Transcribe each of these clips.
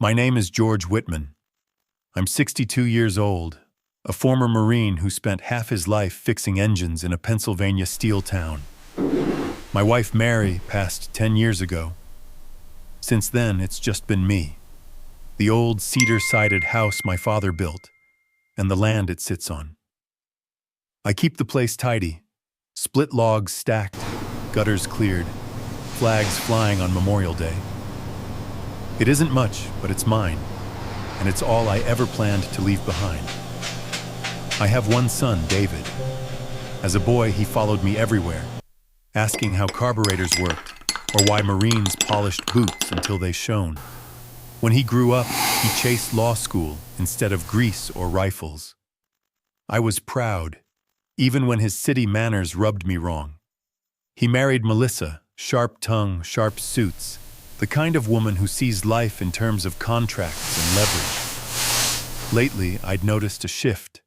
My name is George Whitman. I'm 62 years old, a former Marine who spent half his life fixing engines in a Pennsylvania steel town. My wife Mary passed 10 years ago. Since then, it's just been me, the old cedar-sided house my father built, and the land it sits on. I keep the place tidy, split logs stacked, gutters cleared, flags flying on Memorial Day. It isn't much, but it's mine, and it's all I ever planned to leave behind. I have one son, David. As a boy, he followed me everywhere, asking how carburetors worked or why Marines polished boots until they shone. When he grew up, he chased law school instead of grease or rifles. I was proud, even when his city manners rubbed me wrong. He married Melissa, sharp tongue, sharp suits, the kind of woman who sees life in terms of contracts and leverage. Lately, I'd noticed a shift.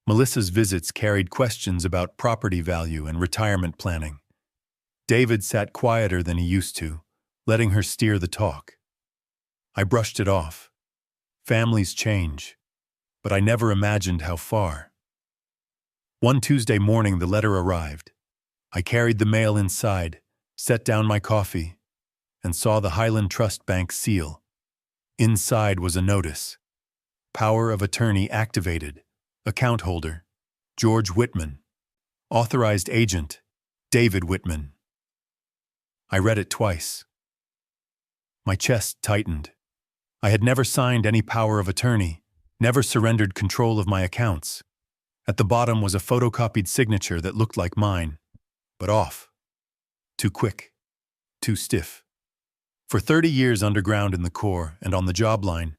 Melissa's visits carried questions about property value and retirement planning. David sat quieter than he used to, letting her steer the talk. I brushed it off. Families change, but I never imagined how far. One Tuesday morning, the letter arrived. I carried the mail inside, set down my coffee, and saw the Highland Trust Bank seal. Inside was a notice. Power of attorney activated. Account holder, George Whitman. Authorized agent, David Whitman. I read it twice. My chest tightened. I had never signed any power of attorney, never surrendered control of my accounts. At the bottom was a photocopied signature that looked like mine, but off. Too quick. Too stiff. For 30 years underground in the Corps and on the job line,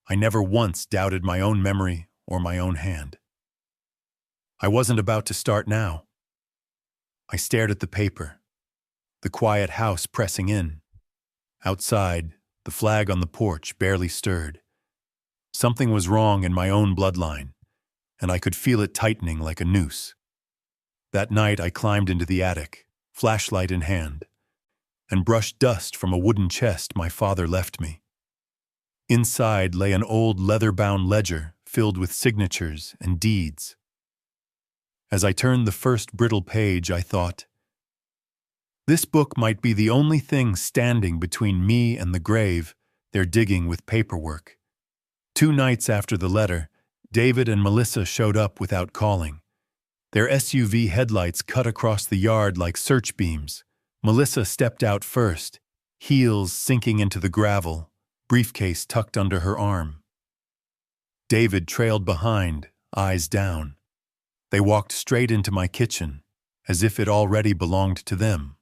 I never once doubted my own memory or my own hand. I wasn't about to start now. I stared at the paper, the quiet house pressing in. Outside, the flag on the porch barely stirred. Something was wrong in my own bloodline, and I could feel it tightening like a noose. That night I climbed into the attic, flashlight in hand, and brushed dust from a wooden chest my father left me. Inside lay an old leather-bound ledger filled with signatures and deeds. As I turned the first brittle page, I thought, this book might be the only thing standing between me and the grave they're digging with paperwork. 2 nights after the letter, David and Melissa showed up without calling. Their SUV headlights cut across the yard like search beams. Melissa stepped out first, heels sinking into the gravel, briefcase tucked under her arm. David trailed behind, eyes down. They walked straight into my kitchen, as if it already belonged to them.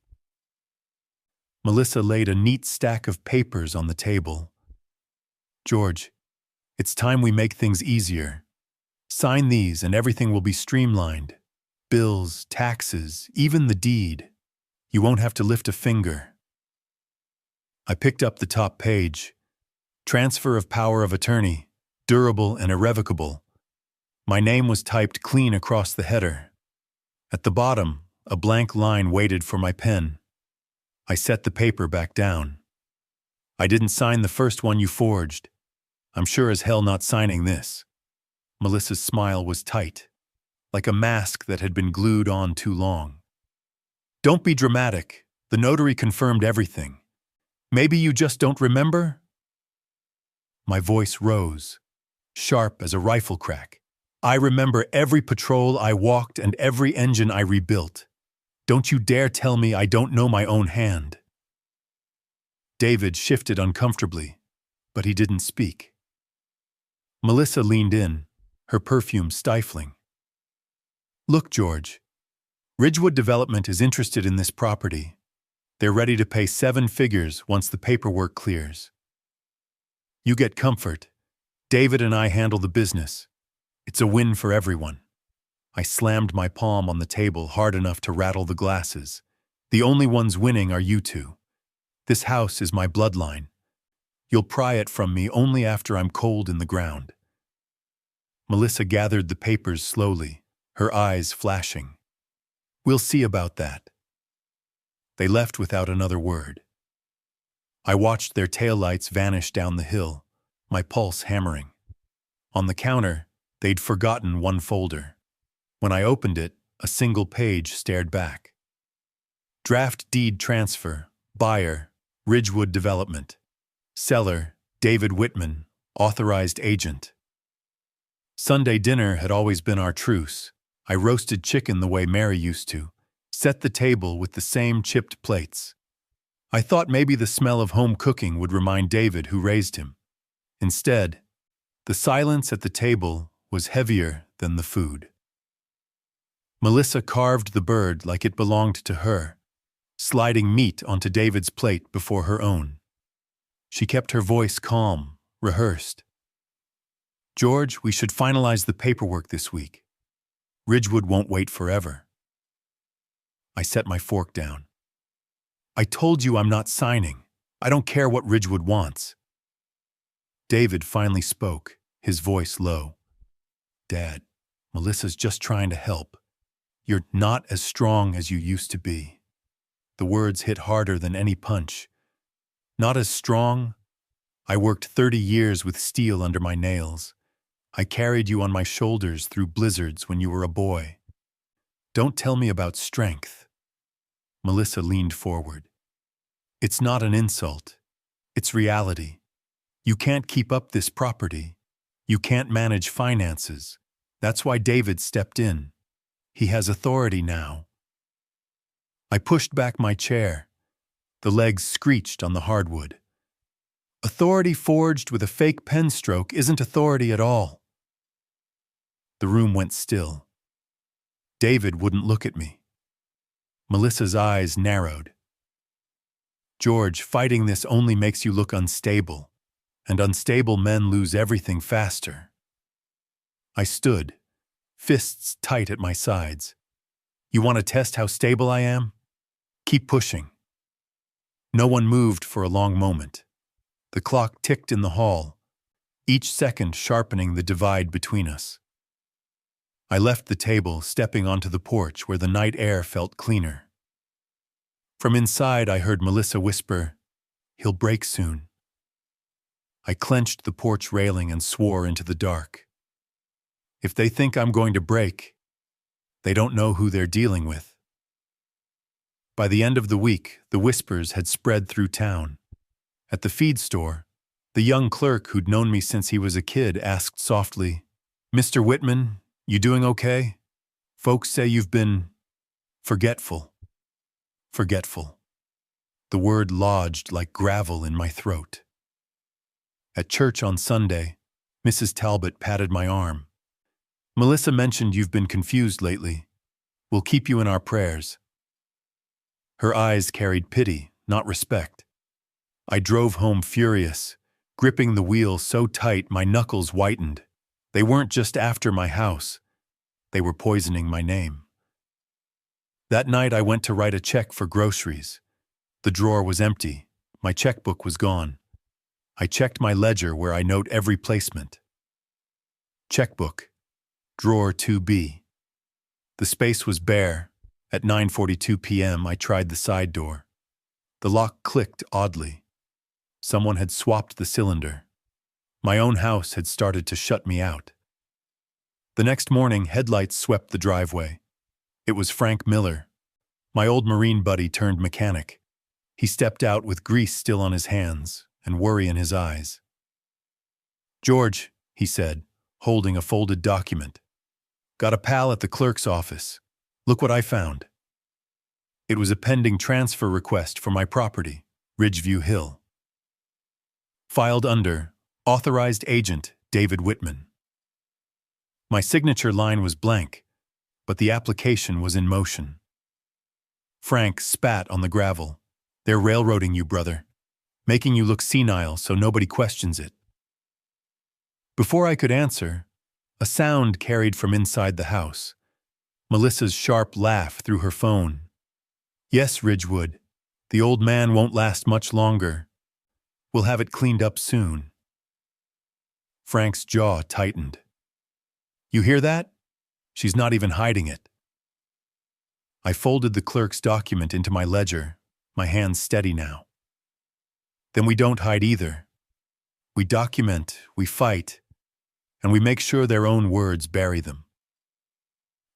Melissa laid a neat stack of papers on the table. George, it's time we make things easier. Sign these and everything will be streamlined. Bills, taxes, even the deed. You won't have to lift a finger. I picked up the top page. Transfer of power of attorney, durable and irrevocable. My name was typed clean across the header. At the bottom, a blank line waited for my pen. I set the paper back down. I didn't sign the first one you forged. I'm sure as hell not signing this. Melissa's smile was tight, like a mask that had been glued on too long. Don't be dramatic. The notary confirmed everything. Maybe you just don't remember? My voice rose, sharp as a rifle crack. I remember every patrol I walked and every engine I rebuilt. Don't you dare tell me I don't know my own hand. David shifted uncomfortably, but he didn't speak. Melissa leaned in, her perfume stifling. Look, George. Ridgewood Development is interested in this property. They're ready to pay 7 figures once the paperwork clears. You get comfort. David and I handle the business. It's a win for everyone. I slammed my palm on the table hard enough to rattle the glasses. The only ones winning are you two. This house is my bloodline. You'll pry it from me only after I'm cold in the ground. Melissa gathered the papers slowly, her eyes flashing. We'll see about that. They left without another word. I watched their taillights vanish down the hill, my pulse hammering. On the counter, they'd forgotten one folder. When I opened it, a single page stared back. Draft deed transfer, buyer, Ridgewood Development. Seller, David Whitman, authorized agent. Sunday dinner had always been our truce. I roasted chicken the way Mary used to, set the table with the same chipped plates. I thought maybe the smell of home cooking would remind David who raised him. Instead, the silence at the table was heavier than the food. Melissa carved the bird like it belonged to her, sliding meat onto David's plate before her own. She kept her voice calm, rehearsed. "George, we should finalize the paperwork this week. Ridgewood won't wait forever." I set my fork down. "I told you I'm not signing. I don't care what Ridgewood wants." David finally spoke, his voice low. "Dad, Melissa's just trying to help. You're not as strong as you used to be." The words hit harder than any punch. Not as strong? I worked 30 years with steel under my nails. I carried you on my shoulders through blizzards when you were a boy. Don't tell me about strength. Melissa leaned forward. It's not an insult. It's reality. You can't keep up this property. You can't manage finances. That's why David stepped in. He has authority now. I pushed back my chair. The legs screeched on the hardwood. Authority forged with a fake pen stroke isn't authority at all. The room went still. David wouldn't look at me. Melissa's eyes narrowed. "George, fighting this only makes you look unstable, and unstable men lose everything faster." I stood, fists tight at my sides. "You want to test how stable I am? Keep pushing." No one moved for a long moment. The clock ticked in the hall, each second sharpening the divide between us. I left the table, stepping onto the porch where the night air felt cleaner. From inside, I heard Melissa whisper, "He'll break soon." I clenched the porch railing and swore into the dark. If they think I'm going to break, they don't know who they're dealing with. By the end of the week, the whispers had spread through town. At the feed store, the young clerk who'd known me since he was a kid asked softly, "Mr. Whitman, you doing okay? Folks say you've been forgetful." Forgetful. The word lodged like gravel in my throat. At church on Sunday, Mrs. Talbot patted my arm. "Melissa mentioned you've been confused lately. We'll keep you in our prayers." Her eyes carried pity, not respect. I drove home furious, gripping the wheel so tight my knuckles whitened. They weren't just after my house. They were poisoning my name. That night I went to write a check for groceries. The drawer was empty. My checkbook was gone. I checked my ledger where I note every placement. Checkbook. Drawer 2B. The space was bare. At 9:42 p.m., I tried the side door. The lock clicked oddly. Someone had swapped the cylinder. My own house had started to shut me out. The next morning, headlights swept the driveway. It was Frank Miller. My old Marine buddy turned mechanic. He stepped out with grease still on his hands and worry in his eyes. "George," he said, holding a folded document. "Got a pal at the clerk's office. Look what I found." It was a pending transfer request for my property, Ridgeview Hill. Filed under Authorized Agent David Whitman. My signature line was blank, but the application was in motion. Frank spat on the gravel. "They're railroading you, brother. Making you look senile so nobody questions it." Before I could answer, a sound carried from inside the house. Melissa's sharp laugh through her phone. "Yes, Ridgewood. The old man won't last much longer. We'll have it cleaned up soon." Frank's jaw tightened. "You hear that? She's not even hiding it." I folded the clerk's document into my ledger, my hands steady now. "Then we don't hide either. We document, we fight, and we make sure their own words bury them.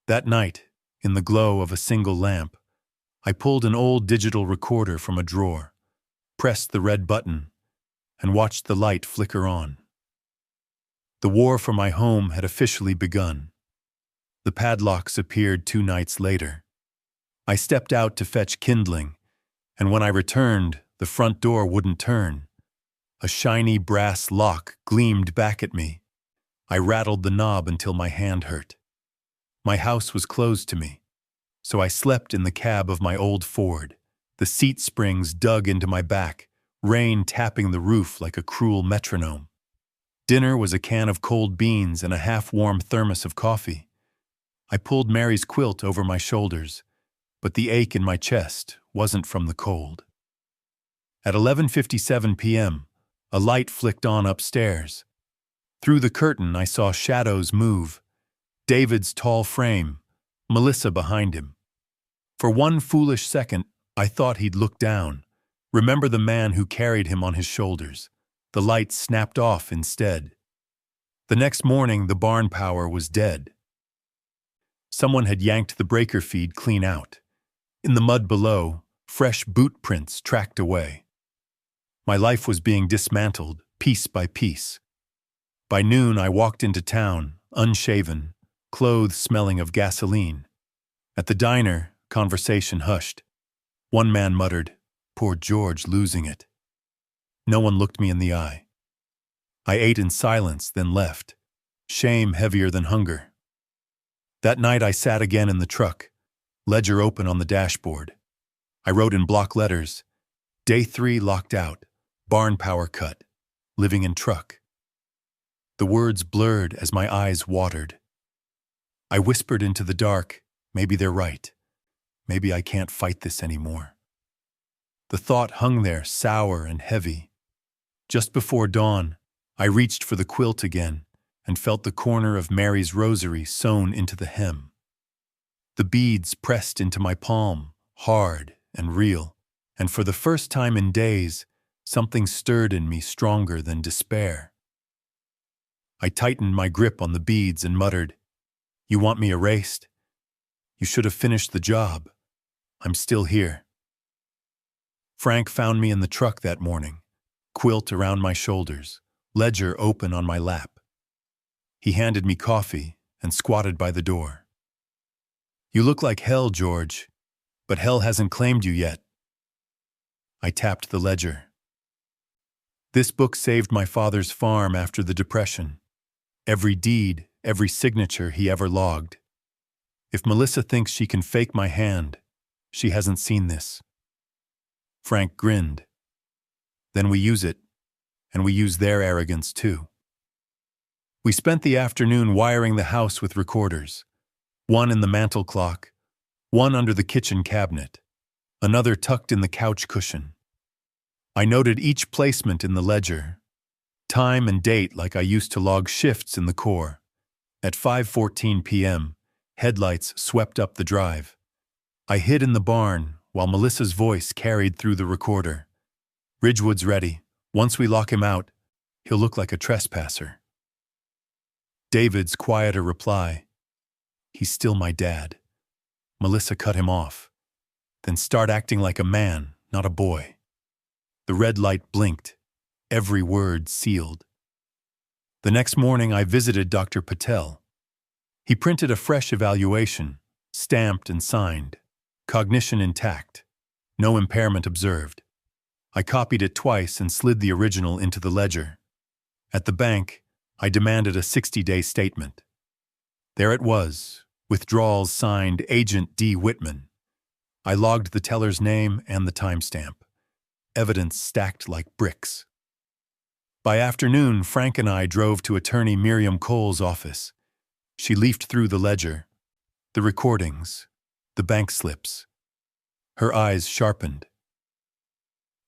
That night, in the glow of a single lamp, I pulled an old digital recorder from a drawer, pressed the red button, and watched the light flicker on. The war for my home had officially begun. The padlocks appeared 2 nights later. I stepped out to fetch kindling, and when I returned, the front door wouldn't turn. A shiny brass lock gleamed back at me. I rattled the knob until my hand hurt. My house was closed to me, so I slept in the cab of my old Ford. The seat springs dug into my back, rain tapping the roof like a cruel metronome. Dinner was a can of cold beans and a half-warm thermos of coffee. I pulled Mary's quilt over my shoulders, but the ache in my chest wasn't from the cold. At 11:57 p.m., a light flicked on upstairs. Through the curtain, I saw shadows move. David's tall frame, Melissa behind him. For one foolish second, I thought he'd look down, remember the man who carried him on his shoulders. The light snapped off instead. The next morning, the barn power was dead. Someone had yanked the breaker feed clean out. In the mud below, fresh boot prints tracked away. My life was being dismantled, piece by piece. By noon, I walked into town, unshaven, clothes smelling of gasoline. At the diner, conversation hushed. One man muttered, "Poor George losing it." No one looked me in the eye. I ate in silence, then left, shame heavier than hunger. That night I sat again in the truck, ledger open on the dashboard. I wrote in block letters, Day 3 locked out, barn power cut, living in truck. The words blurred as my eyes watered. I whispered into the dark, maybe they're right. Maybe I can't fight this anymore. The thought hung there, sour and heavy. Just before dawn, I reached for the quilt again and felt the corner of Mary's rosary sewn into the hem. The beads pressed into my palm, hard and real, and for the first time in days, something stirred in me stronger than despair. I tightened my grip on the beads and muttered, "You want me erased? You should have finished the job. I'm still here." Frank found me in the truck that morning, quilt around my shoulders, ledger open on my lap. He handed me coffee and squatted by the door. "You look like hell, George, but hell hasn't claimed you yet." I tapped the ledger. This book saved my father's farm after the Depression. Every deed, every signature he ever logged. If Melissa thinks she can fake my hand, she hasn't seen this. Frank grinned. Then we use it, and we use their arrogance too. We spent the afternoon wiring the house with recorders. One in the mantel clock, one under the kitchen cabinet, another tucked in the couch cushion. I noted each placement in the ledger, time and date like I used to log shifts in the Corps. At 5:14 p.m., headlights swept up the drive. I hid in the barn while Melissa's voice carried through the recorder. "Ridgewood's ready. Once we lock him out, he'll look like a trespasser." David's quieter reply, "He's still my dad." Melissa cut him off. "Then start acting like a man, not a boy." The red light blinked, every word sealed. The next morning I visited Dr. Patel. He printed a fresh evaluation, stamped and signed. Cognition intact. No impairment observed. I copied it twice and slid the original into the ledger. At the bank, I demanded a 60-day statement. There it was, withdrawals signed Agent D. Whitman. I logged the teller's name and the timestamp. Evidence stacked like bricks. By afternoon, Frank and I drove to attorney Miriam Cole's office. She leafed through the ledger, the recordings, the bank slips. Her eyes sharpened.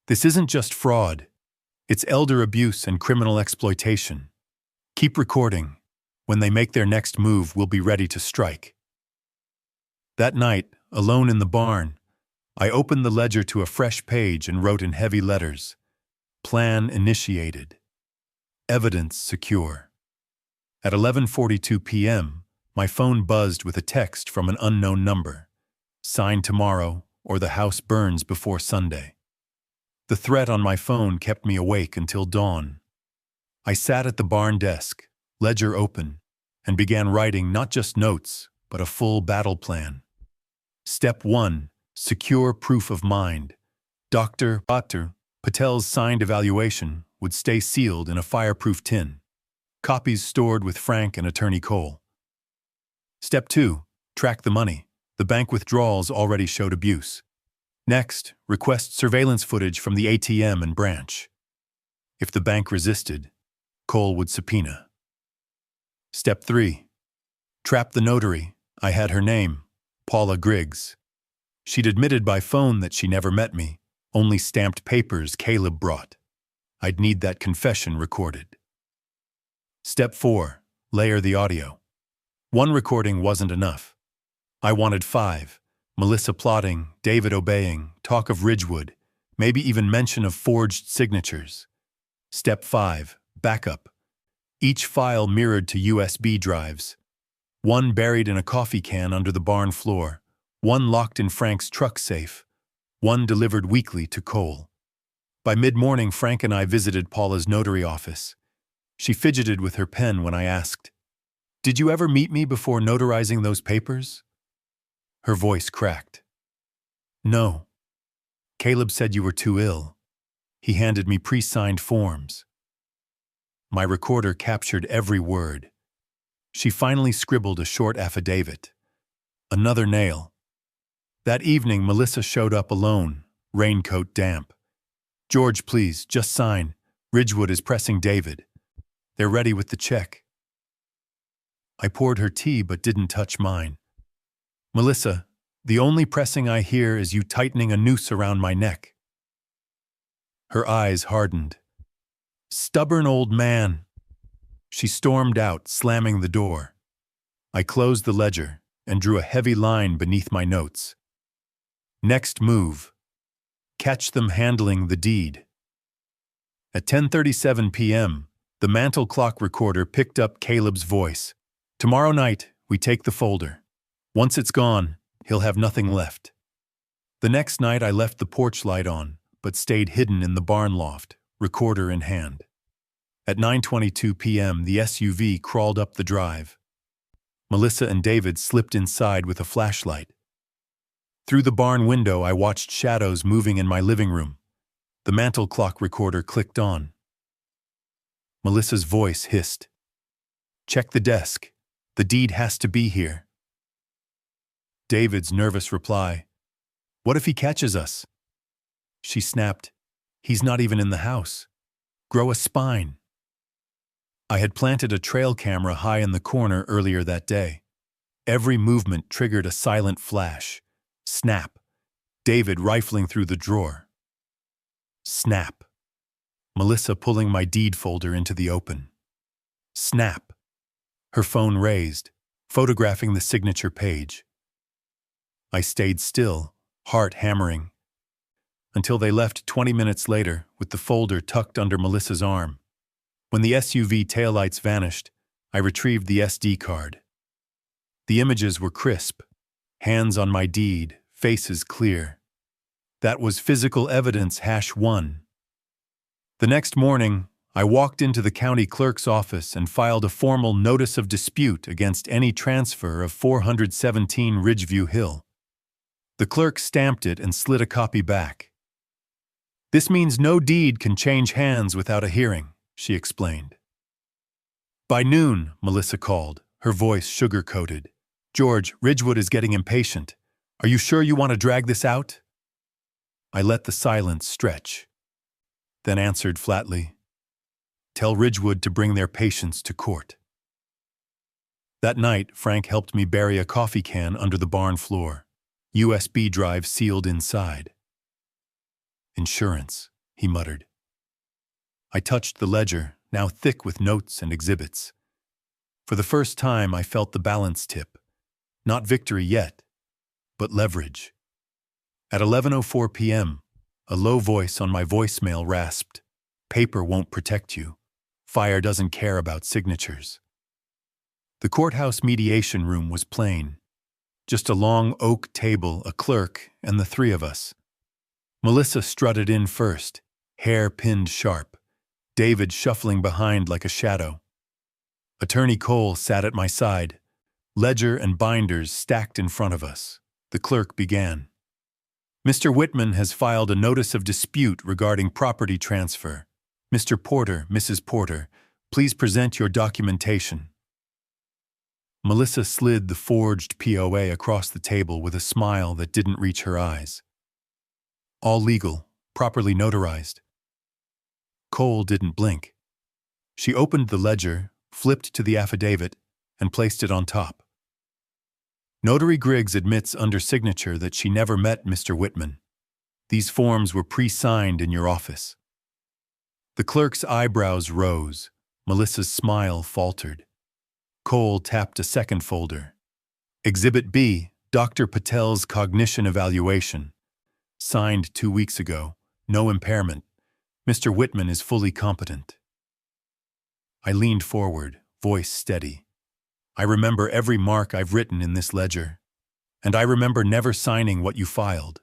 "This isn't just fraud. It's elder abuse and criminal exploitation. Keep recording. When they make their next move, we'll be ready to strike." That night, alone in the barn, I opened the ledger to a fresh page and wrote in heavy letters, "Plan initiated." evidence secure. At 11:42 p.m., my phone buzzed with a text from an unknown number. Sign tomorrow, or the house burns before Sunday. The threat on my phone kept me awake until dawn. I sat at the barn desk, ledger open, and began writing not just notes, but a full battle plan. Step 1. Secure proof of mind. Dr. Patel's signed evaluation would stay sealed in a fireproof tin. Copies stored with Frank and Attorney Cole. Step 2. Track the money. The bank withdrawals already showed abuse. Next, request surveillance footage from the ATM and branch. If the bank resisted, Cole would subpoena. Step 3. Trap the notary. I had her name, Paula Griggs. She'd admitted by phone that she never met me, only stamped papers Caleb brought. I'd need that confession recorded. Step 4. Layer the audio. One recording wasn't enough. I wanted 5. Melissa plotting, David obeying, talk of Ridgewood, maybe even mention of forged signatures. Step 5. Backup. Each file mirrored to USB drives. One buried in a coffee can under the barn floor, one locked in Frank's truck safe, one delivered weekly to Cole. By mid-morning, Frank and I visited Paula's notary office. She fidgeted with her pen when I asked, "Did you ever meet me before notarizing those papers?" Her voice cracked. "No. Caleb said you were too ill. He handed me pre-signed forms." My recorder captured every word. She finally scribbled a short affidavit. Another nail. That evening, Melissa showed up alone, raincoat damp. "George, please, just sign. Ridgewood is pressing David. They're ready with the check." I poured her tea but didn't touch mine. "Melissa, the only pressing I hear is you tightening a noose around my neck." Her eyes hardened. "Stubborn old man." She stormed out, slamming the door. I closed the ledger and drew a heavy line beneath my notes. Next move. Catch them handling the deed. At 10:37 p.m., the mantel clock recorder picked up Caleb's voice. "Tomorrow night, we take the folder. Once it's gone, he'll have nothing left." The next night I left the porch light on, but stayed hidden in the barn loft, recorder in hand. At 9:22 p.m., the SUV crawled up the drive. Melissa and David slipped inside with a flashlight. Through the barn window, I watched shadows moving in my living room. The mantel clock recorder clicked on. Melissa's voice hissed, "Check the desk. The deed has to be here." David's nervous reply, "What if he catches us?" She snapped, "He's not even in the house. Grow a spine." I had planted a trail camera high in the corner earlier that day. Every movement triggered a silent flash. Snap. David rifling through the drawer. Snap. Melissa pulling my deed folder into the open. Snap. Her phone raised, photographing the signature page. I stayed still, heart hammering, until they left 20 minutes later with the folder tucked under Melissa's arm. When the SUV taillights vanished, I retrieved the SD card. The images were crisp, hands on my deed, faces clear. That was physical evidence #1. The next morning, I walked into the county clerk's office and filed a formal notice of dispute against any transfer of 417 Ridgeview Hill. The clerk stamped it and slid a copy back. "This means no deed can change hands without a hearing," she explained. By noon, Melissa called, her voice sugar-coated. "George, Ridgewood is getting impatient. Are you sure you want to drag this out?" I let the silence stretch, then answered flatly, "Tell Ridgewood to bring their patience to court." That night, Frank helped me bury a coffee can under the barn floor, USB drive sealed inside. "Insurance," he muttered. I touched the ledger, now thick with notes and exhibits. For the first time, I felt the balance tip. Not victory yet, but leverage. At 11:04 p.m., a low voice on my voicemail rasped, "Paper won't protect you. Fire doesn't care about signatures. The courthouse mediation room was plain. Just a long oak table, a clerk, and the three of us. Melissa strutted in first, hair pinned sharp, David shuffling behind like a shadow. Attorney Cole sat at my side, ledger and binders stacked in front of us. The clerk began. Mr. Whitman has filed a notice of dispute regarding property transfer. Mr. Porter, Mrs. Porter, please present your documentation. Melissa slid the forged POA across the table with a smile that didn't reach her eyes. All legal, properly notarized. Cole didn't blink. She opened the ledger, flipped to the affidavit, and placed it on top. Notary Griggs admits under signature that she never met Mr. Whitman. These forms were pre-signed in your office. The clerk's eyebrows rose. Melissa's smile faltered. Cole tapped a second folder. Exhibit B, Dr. Patel's cognition evaluation. Signed 2 weeks ago. No impairment. Mr. Whitman is fully competent. I leaned forward, voice steady. I remember every mark I've written in this ledger, and I remember never signing what you filed.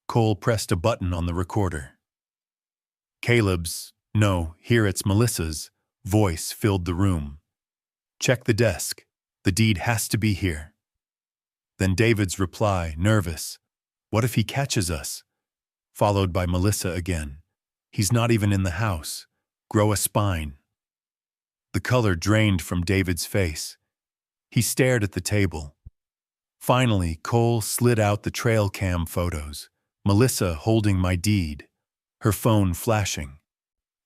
Cole pressed a button on the recorder. Caleb's, no, here it's Melissa's, voice filled the room. Check the desk. The deed has to be here. Then David's reply, nervous. What if he catches us? Followed by Melissa again. He's not even in the house. Grow a spine. The color drained from David's face. He stared at the table. Finally, Cole slid out the trail cam photos. Melissa holding my deed, her phone flashing.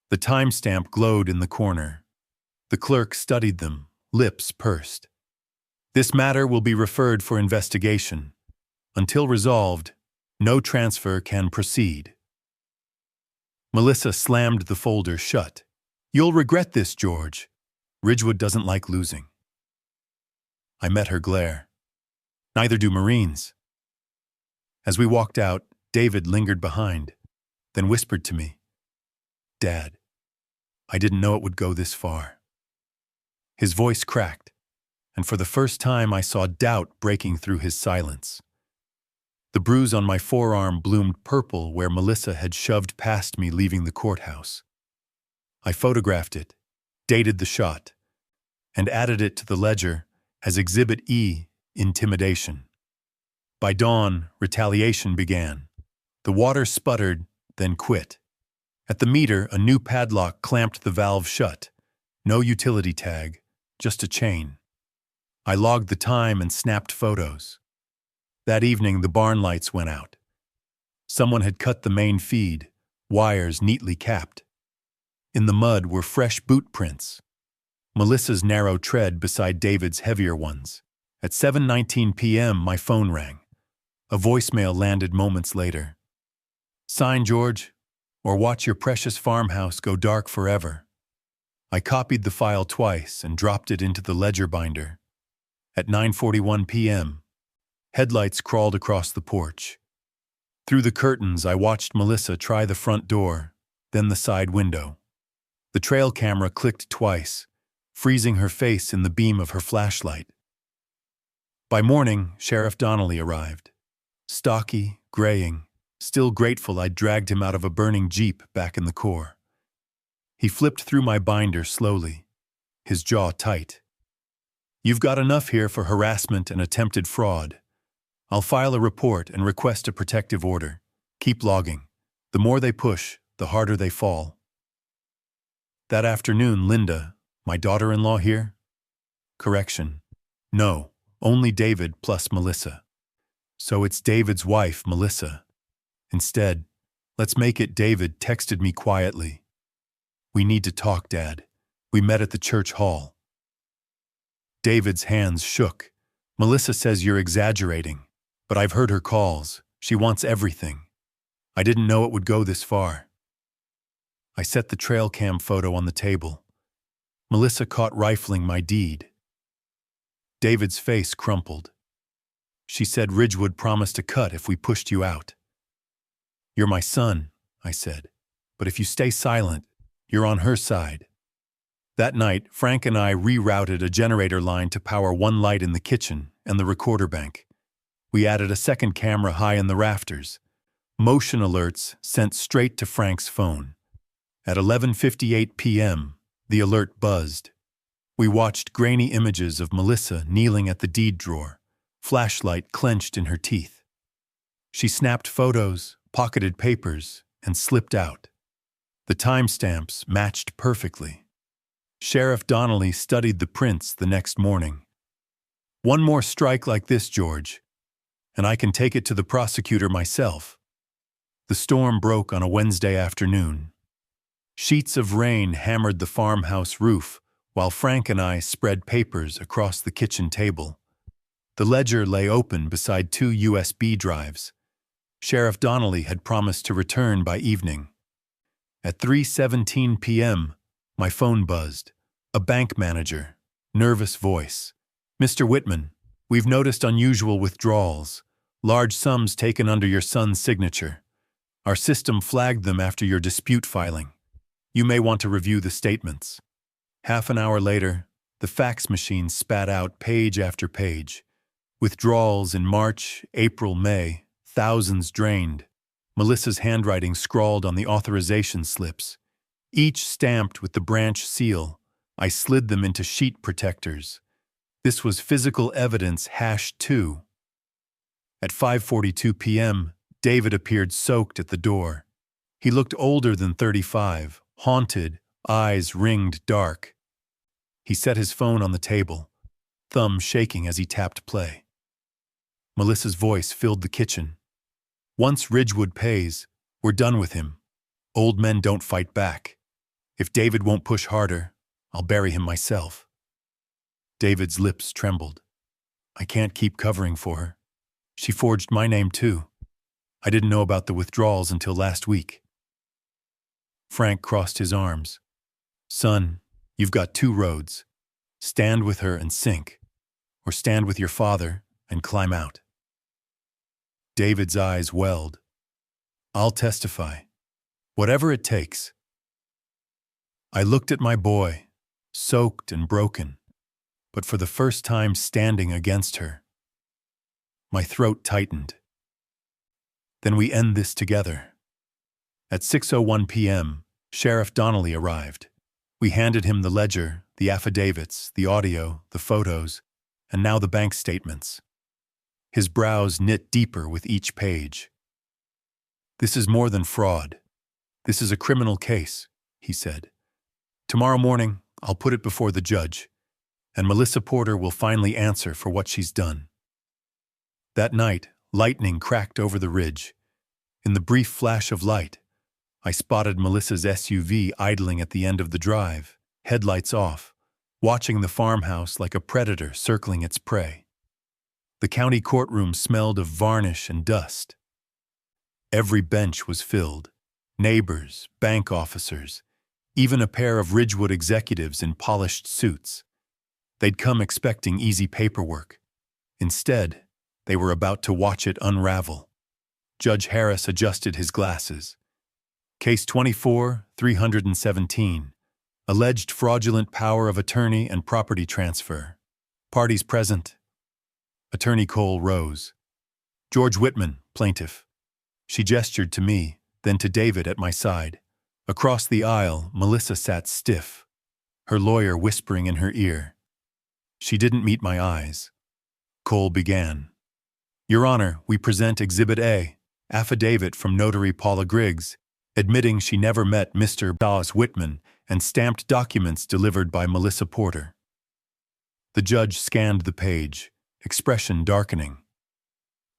The timestamp glowed in the corner. The clerk studied them, lips pursed. This matter will be referred for investigation. Until resolved, no transfer can proceed. Melissa slammed the folder shut. You'll regret this, George. Ridgewood doesn't like losing. I met her glare. Neither do Marines. As we walked out, David lingered behind, then whispered to me, Dad, I didn't know it would go this far. His voice cracked, and for the first time I saw doubt breaking through his silence. The bruise on my forearm bloomed purple where Melissa had shoved past me leaving the courthouse. I photographed it, dated the shot, and added it to the ledger as Exhibit E, intimidation. By dawn, retaliation began. The water sputtered, then quit. At the meter, a new padlock clamped the valve shut. No utility tag, just a chain. I logged the time and snapped photos. That evening, the barn lights went out. Someone had cut the main feed, wires neatly capped. In the mud were fresh boot prints. Melissa's narrow tread beside David's heavier ones. At 7:19 p.m., my phone rang. A voicemail landed moments later. Sign, George, or watch your precious farmhouse go dark forever. I copied the file twice and dropped it into the ledger binder. At 9:41 p.m., headlights crawled across the porch. Through the curtains, I watched Melissa try the front door, then the side window. The trail camera clicked twice, freezing her face in the beam of her flashlight. By morning, Sheriff Donnelly arrived. Stocky, graying, still grateful I'd dragged him out of a burning Jeep back in the Corps. He flipped through my binder slowly, his jaw tight. You've got enough here for harassment and attempted fraud. I'll file a report and request a protective order. Keep logging. The more they push, the harder they fall. That afternoon, Linda, my daughter-in-law here? Correction. No, only David plus Melissa. So it's David's wife, Melissa. Instead, let's make it David texted me quietly. We need to talk, Dad. We met at the church hall. David's hands shook. Melissa says you're exaggerating, but I've heard her calls. She wants everything. I didn't know it would go this far. I set the trail cam photo on the table. Melissa caught rifling my deed. David's face crumpled. She said Ridgewood promised a cut if we pushed you out. You're my son, I said, but if you stay silent, you're on her side. That night, Frank and I rerouted a generator line to power one light in the kitchen and the recorder bank. We added a second camera high in the rafters. Motion alerts sent straight to Frank's phone. At 11:58 p.m., the alert buzzed. We watched grainy images of Melissa kneeling at the deed drawer, flashlight clenched in her teeth. She snapped photos, pocketed papers, and slipped out. The timestamps matched perfectly. Sheriff Donnelly studied the prints the next morning. "One more strike like this, George, and I can take it to the prosecutor myself." The storm broke on a Wednesday afternoon. Sheets of rain hammered the farmhouse roof while Frank and I spread papers across the kitchen table. The ledger lay open beside 2 USB drives. Sheriff Donnelly had promised to return by evening. At 3:17 p.m., my phone buzzed. A bank manager, nervous voice. "Mr. Whitman, we've noticed unusual withdrawals, large sums taken under your son's signature. Our system flagged them after your dispute filing. You may want to review the statements." Half an hour later, the fax machine spat out page after page. Withdrawals in March, April, May, thousands drained. Melissa's handwriting scrawled on the authorization slips. Each stamped with the branch seal. I slid them into sheet protectors. This was physical evidence #2. At 5:42 p.m., David appeared soaked at the door. He looked older than 35, haunted, eyes ringed dark. He set his phone on the table, thumb shaking as he tapped play. Melissa's voice filled the kitchen. "Once Ridgewood pays, we're done with him. Old men don't fight back. If David won't push harder, I'll bury him myself." David's lips trembled. "I can't keep covering for her. She forged my name too. I didn't know about the withdrawals until last week." Frank crossed his arms. "Son, you've got 2 roads. Stand with her and sink, or stand with your father and climb out." David's eyes welled. "I'll testify. Whatever it takes." I looked at my boy, soaked and broken, but for the first time standing against her. My throat tightened. "Then we end this together." At 6:01 p.m., Sheriff Donnelly arrived. We handed him the ledger, the affidavits, the audio, the photos, and now the bank statements. His brows knit deeper with each page. "This is more than fraud. This is a criminal case," he said. "Tomorrow morning, I'll put it before the judge, and Melissa Porter will finally answer for what she's done." That night, lightning cracked over the ridge. In the brief flash of light, I spotted Melissa's SUV idling at the end of the drive, headlights off, watching the farmhouse like a predator circling its prey. The county courtroom smelled of varnish and dust. Every bench was filled. Neighbors, bank officers, even a pair of Ridgewood executives in polished suits. They'd come expecting easy paperwork. Instead, they were about to watch it unravel. Judge Harris adjusted his glasses. Case 24-317, alleged fraudulent power of attorney and property transfer. Parties present. Attorney Cole rose. "George Whitman, plaintiff." She gestured to me, then to David at my side. Across the aisle, Melissa sat stiff, her lawyer whispering in her ear. She didn't meet my eyes. Cole began. "Your Honor, we present Exhibit A, affidavit from Notary Paula Griggs, admitting she never met Mr. George Whitman, and stamped documents delivered by Melissa Porter." The judge scanned the page, expression darkening.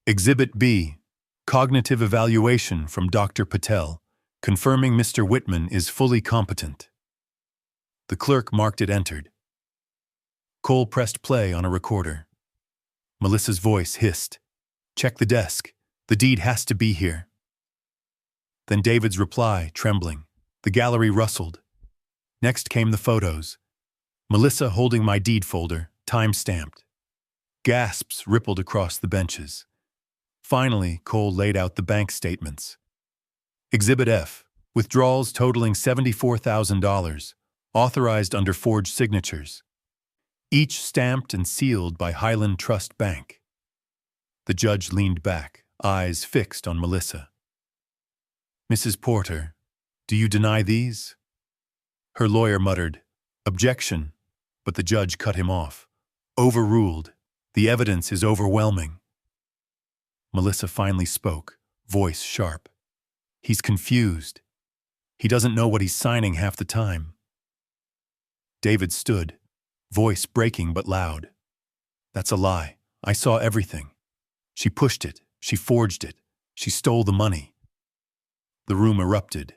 "Exhibit B, cognitive evaluation from Dr. Patel, confirming Mr. Whitman is fully competent." The clerk marked it entered. Cole pressed play on a recorder. Melissa's voice hissed. "Check the desk. The deed has to be here." Then David's reply, trembling. The gallery rustled. Next came the photos. Melissa holding my deed folder, time-stamped. Gasps rippled across the benches. Finally, Cole laid out the bank statements. Exhibit F, withdrawals totaling $74,000, authorized under forged signatures, each stamped and sealed by Highland Trust Bank. The judge leaned back, eyes fixed on Melissa. "Mrs. Porter, do you deny these?" Her lawyer muttered, "Objection," but the judge cut him off. "Overruled. The evidence is overwhelming." Melissa finally spoke, voice sharp. "He's confused. He doesn't know what he's signing half the time." David stood, voice breaking but loud. "That's a lie. I saw everything. She pushed it. She forged it. She stole the money." The room erupted.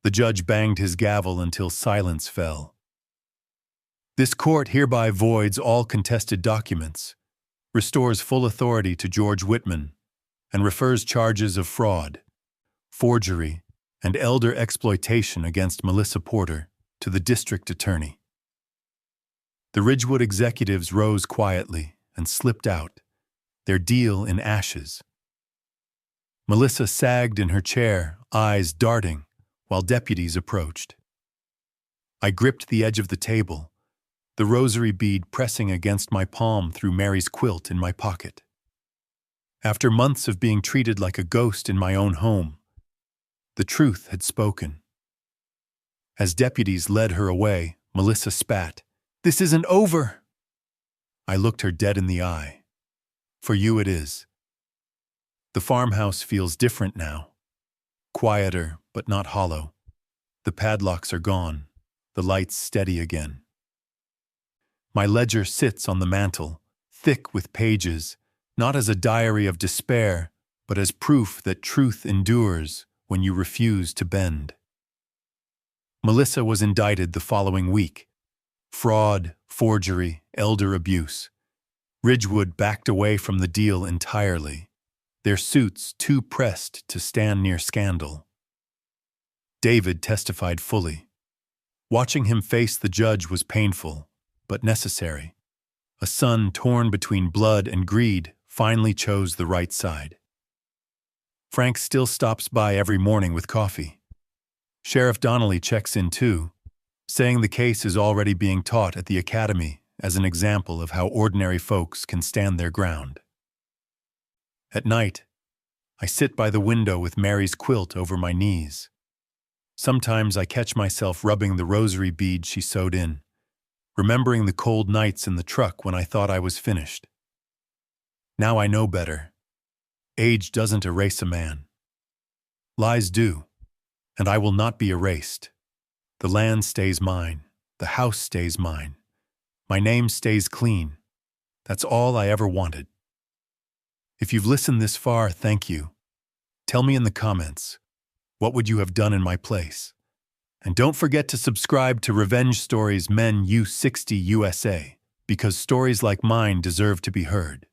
The judge banged his gavel until silence fell. "This court hereby voids all contested documents, restores full authority to George Whitman, and refers charges of fraud, forgery, and elder exploitation against Melissa Porter to the district attorney." The Ridgewood executives rose quietly and slipped out, their deal in ashes. Melissa sagged in her chair, eyes darting, while deputies approached. I gripped the edge of the table, the rosary bead pressing against my palm through Mary's quilt in my pocket. After months of being treated like a ghost in my own home, the truth had spoken. As deputies led her away, Melissa spat, "This isn't over!" I looked her dead in the eye. "For you it is." The farmhouse feels different now. Quieter, but not hollow. The padlocks are gone, the lights steady again. My ledger sits on the mantel, thick with pages, not as a diary of despair, but as proof that truth endures when you refuse to bend. Melissa was indicted the following week. Fraud, forgery, elder abuse. Ridgewood backed away from the deal entirely, their suits too pressed to stand near scandal. David testified fully. Watching him face the judge was painful, but necessary. A son torn between blood and greed finally chose the right side. Frank still stops by every morning with coffee. Sheriff Donnelly checks in too, saying the case is already being taught at the academy as an example of how ordinary folks can stand their ground. At night, I sit by the window with Mary's quilt over my knees. Sometimes I catch myself rubbing the rosary bead she sewed in, remembering the cold nights in the truck when I thought I was finished. Now I know better. Age doesn't erase a man. Lies do, and I will not be erased. The land stays mine. The house stays mine. My name stays clean. That's all I ever wanted. If you've listened this far, thank you. Tell me in the comments, what would you have done in my place? And don't forget to subscribe to Revenge Stories Men U60 USA, because stories like mine deserve to be heard.